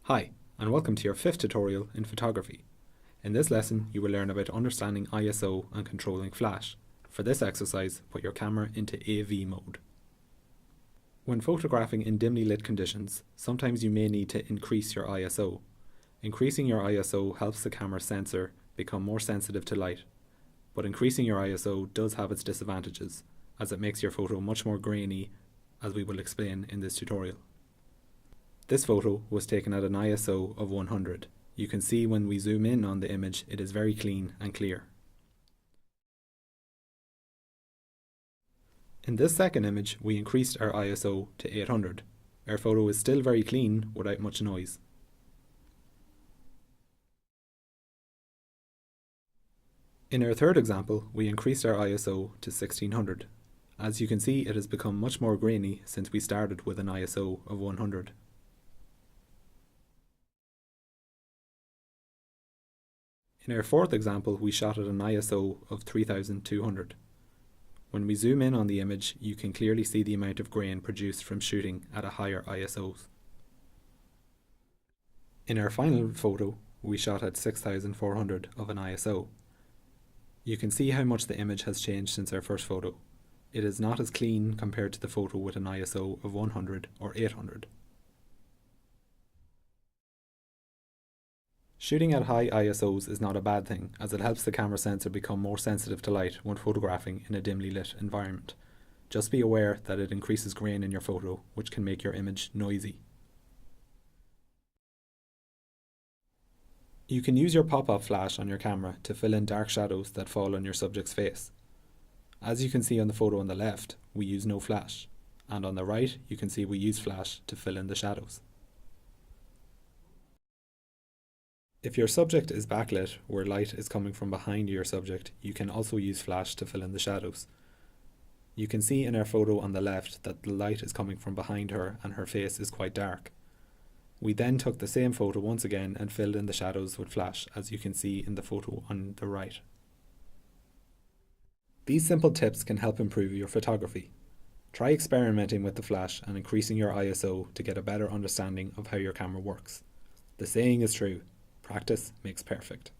Hi, and welcome to your fifth tutorial in photography. In this lesson, you will learn about understanding ISO and controlling flash. For this exercise, put your camera into AV mode. When photographing in dimly lit conditions, sometimes you may need to increase your ISO. Increasing your ISO helps the camera sensor become more sensitive to light, but increasing your ISO does have its disadvantages, as it makes your photo much more grainy, as we will explain in this tutorial. This photo was taken at an ISO of 100. You can see when we zoom in on the image, it is very clean and clear. In this second image, we increased our ISO to 800. Our photo is still very clean without much noise. In our third example, we increased our ISO to 1600. As you can see, it has become much more grainy since we started with an ISO of 100. In our fourth example, we shot at an ISO of 3200. When we zoom in on the image, you can clearly see the amount of grain produced from shooting at a higher ISO. In our final photo, we shot at 6400 of an ISO. You can see how much the image has changed since our first photo. It is not as clean compared to the photo with an ISO of 100 or 800. Shooting at high ISOs is not a bad thing, as it helps the camera sensor become more sensitive to light when photographing in a dimly lit environment. Just be aware that it increases grain in your photo, which can make your image noisy. You can use your pop-up flash on your camera to fill in dark shadows that fall on your subject's face. As you can see on the photo on the left, we use no flash, and on the right you can see we use flash to fill in the shadows. If your subject is backlit, where light is coming from behind your subject, you can also use flash to fill in the shadows. You can see in our photo on the left that the light is coming from behind her and her face is quite dark. We then took the same photo once again and filled in the shadows with flash, as you can see in the photo on the right. These simple tips can help improve your photography. Try experimenting with the flash and increasing your ISO to get a better understanding of how your camera works. The saying is true: practice makes perfect.